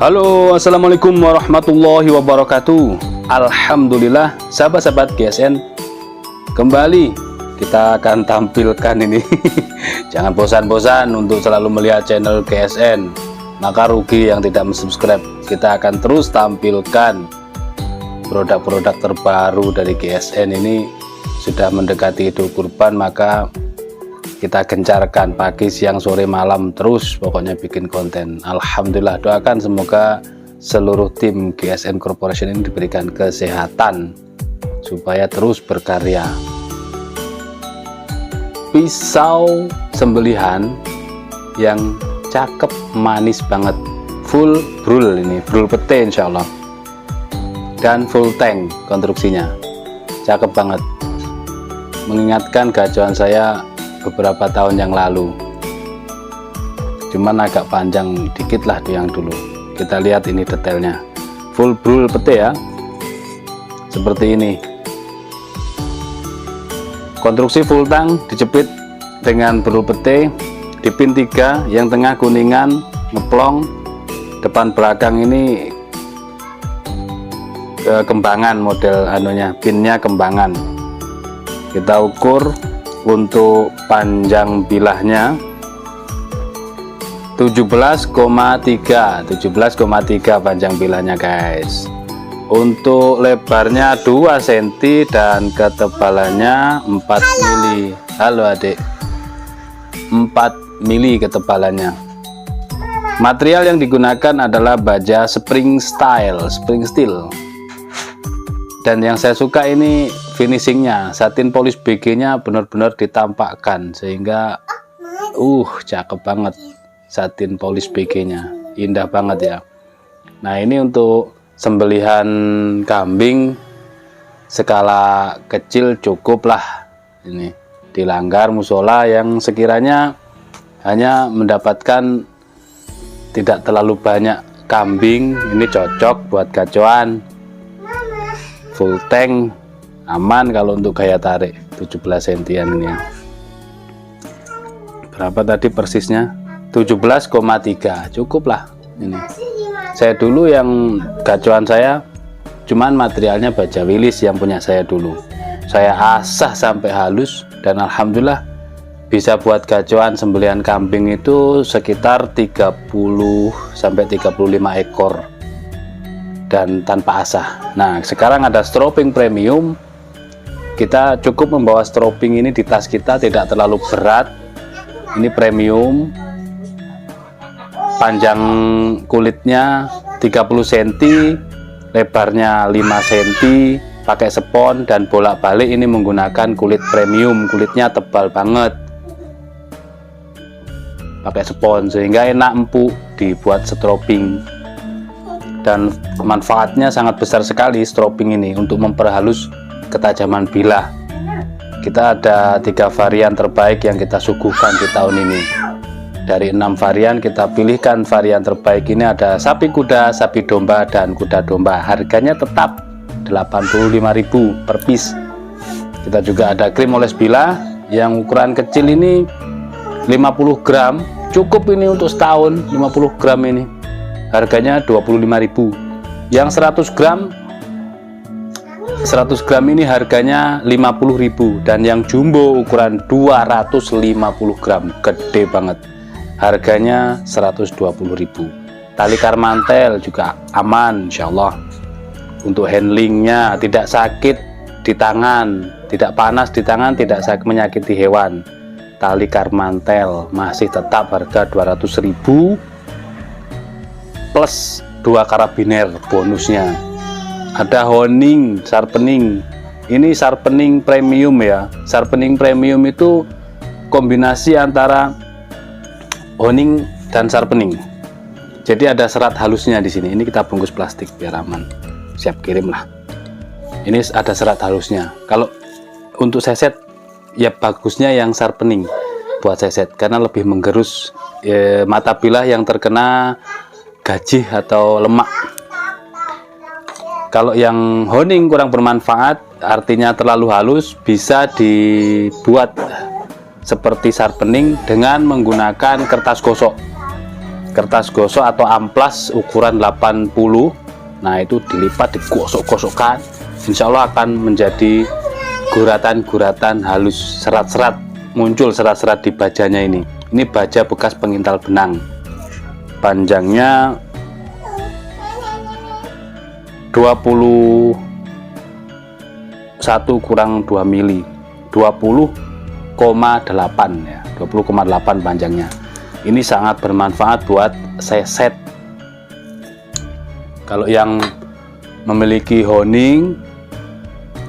Halo, assalamualaikum warahmatullahi wabarakatuh. Alhamdulillah, sahabat-sahabat GSN, kembali kita akan tampilkan ini. Jangan bosan-bosan untuk selalu melihat channel GSN, maka rugi yang tidak subscribe. Kita akan terus tampilkan produk-produk terbaru dari GSN. Ini sudah mendekati Idul Kurban, maka kita gencarkan pagi, siang, sore, malam, terus pokoknya bikin konten. Alhamdulillah, doakan semoga seluruh tim GSN Corporation ini diberikan kesehatan supaya terus berkarya. Pisau sembelihan yang cakep, manis banget, full brul, ini brul pete insyaallah, dan full tank konstruksinya, cakep banget, mengingatkan gacuan saya beberapa tahun yang lalu, cuman agak panjang dikit lah yang dulu. Kita lihat ini detailnya, full brul pete ya, seperti ini. Konstruksi full tank dijepit dengan brul pete di pin 3, yang tengah kuningan ngeplong, depan belakang ini kembangan, model anunya, pinnya kembangan. Kita ukur untuk panjang bilahnya 17,3 panjang bilahnya guys. Untuk lebarnya 2 cm dan ketebalannya 4 mili. Halo adik, 4 mili ketebalannya. Material yang digunakan adalah baja spring steel. Dan yang saya suka ini finishingnya, satin polis BG nya benar-benar ditampakkan, sehingga cakep banget. Satin polis BG nya indah banget ya. Nah, ini untuk sembelihan kambing skala kecil cukup lah, ini di langgar musola yang sekiranya hanya mendapatkan tidak terlalu banyak kambing, ini cocok buat gacuan. Full tank, aman kalau untuk gaya tarik 17 cm ini ya. Berapa tadi persisnya? 17,3, cukup lah ini. Saya dulu yang gacuan saya cuman materialnya baja wilis yang punya saya dulu, saya asah sampai halus, dan alhamdulillah bisa buat gacuan sembelihan kambing itu sekitar 30 sampai 35 ekor dan tanpa asah. Nah, sekarang ada stroping premium. Kita cukup membawa stroping ini di tas kita, tidak terlalu berat. Ini premium, panjang kulitnya 30 cm, lebarnya 5 cm, pakai spons, dan bolak-balik ini menggunakan kulit premium. Kulitnya tebal banget, pakai spons, sehingga enak empuk dibuat stroping. Dan manfaatnya sangat besar sekali stroping ini untuk memperhalus ketajaman bilah. Kita ada 3 varian terbaik yang kita suguhkan di tahun ini. Dari 6 varian kita pilihkan varian terbaik ini, ada sapi kuda, sapi domba, dan kuda domba. Harganya tetap 85.000 per piece. Kita juga ada krim oles bilah yang ukuran kecil ini 50 gram, cukup ini untuk setahun. 50 gram ini harganya 25.000. Yang 100 gram ini harganya 50.000, dan yang jumbo ukuran 250 gram, gede banget, harganya 120.000. Tali karmantel juga aman insyaallah. Untuk handlingnya tidak sakit di tangan, tidak panas di tangan, tidak sakit menyakiti hewan. Tali karmantel masih tetap harga 200.000 plus 2 karabiner bonusnya. Ada honing sharpening, ini sharpening premium ya. Sharpening premium itu kombinasi antara honing dan sharpening. Jadi ada serat halusnya di sini. Ini kita bungkus plastik biar aman, siap kirim lah. Ini ada serat halusnya. Kalau untuk seset ya bagusnya yang sharpening buat seset, karena lebih menggerus mata bilah yang terkena gajih atau lemak. Kalau yang honing kurang bermanfaat, artinya terlalu halus, bisa dibuat seperti sharpening dengan menggunakan kertas gosok. kertas gosok atau amplas ukuran 80. Nah, itu dilipat, digosok-gosokkan, insya Allah akan menjadi guratan-guratan halus, serat-serat, muncul serat-serat di bajanya ini. Ini baja bekas pengintal benang, panjangnya 21 kurang 2 mili, 20,8 ya, 20,8 panjangnya. Ini sangat bermanfaat buat seset. Kalau yang memiliki honing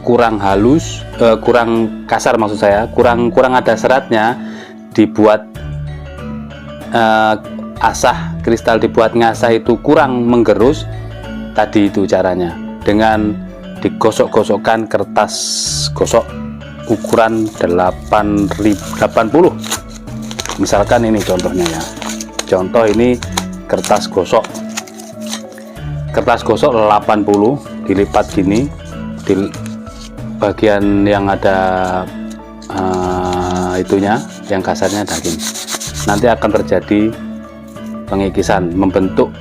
kurang halus, kurang kasar maksud saya, kurang ada seratnya, dibuat asah kristal, dibuat ngasah itu kurang menggerus. Tadi itu caranya, dengan digosok-gosokkan kertas gosok ukuran 80. Misalkan ini contohnya ya, contoh ini kertas gosok 80, dilipat gini, di bagian yang ada itunya, yang kasarnya ada gini, nanti akan terjadi pengikisan, membentuk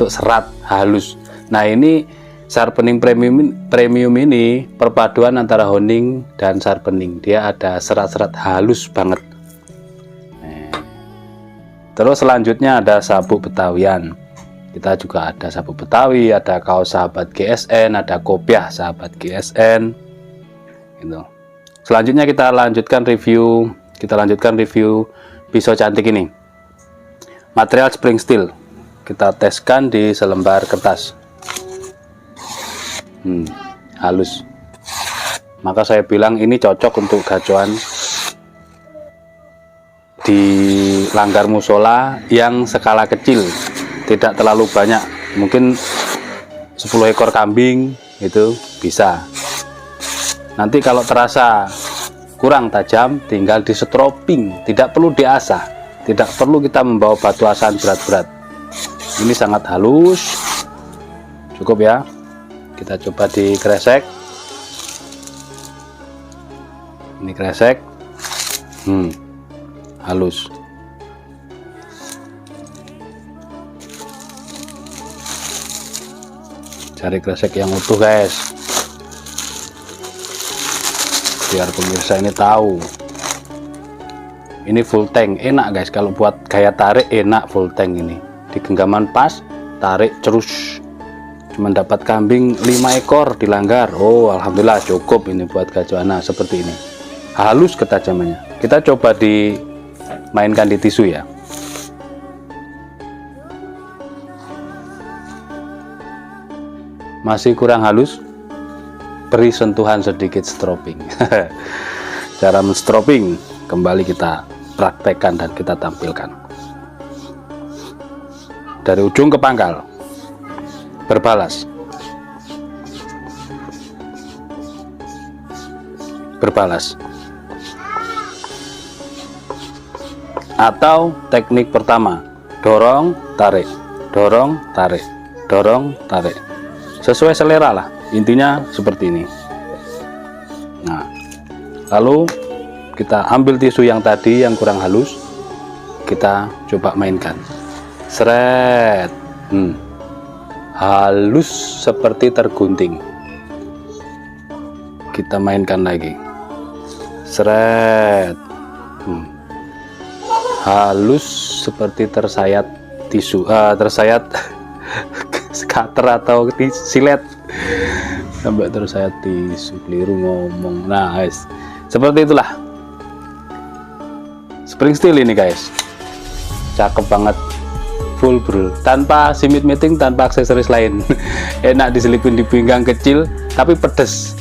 serat halus. Nah, ini sharpening premium ini perpaduan antara honing dan sharpening, dia ada serat-serat halus banget. Terus selanjutnya ada sabuk betawian. Kita juga ada sabuk betawi, ada kaos sahabat GSN, ada kopiah sahabat GSN gitu. Selanjutnya kita lanjutkan review pisau cantik ini, material spring steel. Kita teskan di selembar kertas, halus. Maka saya bilang ini cocok untuk gacoan di langgar musola yang skala kecil, tidak terlalu banyak, mungkin 10 ekor kambing itu bisa. Nanti kalau terasa kurang tajam, tinggal di stroping, tidak perlu diasah, tidak perlu kita membawa batu asahan berat-berat. Ini sangat halus, cukup ya. Kita coba dikresek, ini kresek, halus. Cari kresek yang utuh guys, biar pemirsa ini tahu. Ini full tank, enak guys, kalau buat gaya tarik enak full tank ini. Di genggaman pas, tarik terus. Cuma dapat kambing 5 ekor di langgar. Oh, alhamdulillah cukup ini buat gacoana seperti ini. Halus ketajamannya. Kita coba dimainkan di tisu ya. Masih kurang halus, beri sentuhan sedikit stroping. Cara menstroping kembali kita praktekkan dan kita tampilkan. Dari ujung ke pangkal, berbalas, atau teknik pertama, dorong tarik, dorong tarik, dorong tarik, sesuai selera lah, intinya seperti ini. Nah, lalu kita ambil tisu yang tadi yang kurang halus, kita coba mainkan, seret, halus seperti tergunting. Kita mainkan lagi, seret, halus seperti tersayat tisu, tersayat cutter atau silet, sampai tersayat tisu, keliru ngomong. Nah guys, seperti itulah spring steel ini guys, cakep banget, full bro, tanpa simit meeting, tanpa aksesoris lain. Enak diselipin di pinggang kecil, tapi pedes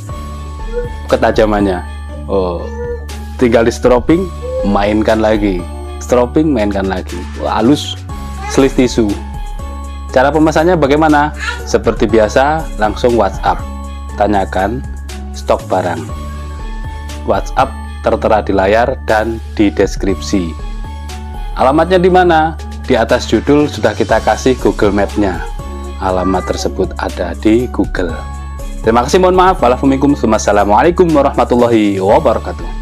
ketajamannya. Oh, tinggal di stroping, mainkan lagi, stroping, mainkan lagi. Wah, halus, selis tisu. Cara pemesannya bagaimana? Seperti biasa, langsung WhatsApp, tanyakan stok barang. WhatsApp tertera di layar dan di deskripsi. Alamatnya di mana? Di atas judul sudah kita kasih Google Map-nya. Alamat tersebut ada di Google. Terima kasih, mohon maaf. Wassalamualaikum warahmatullahi wabarakatuh.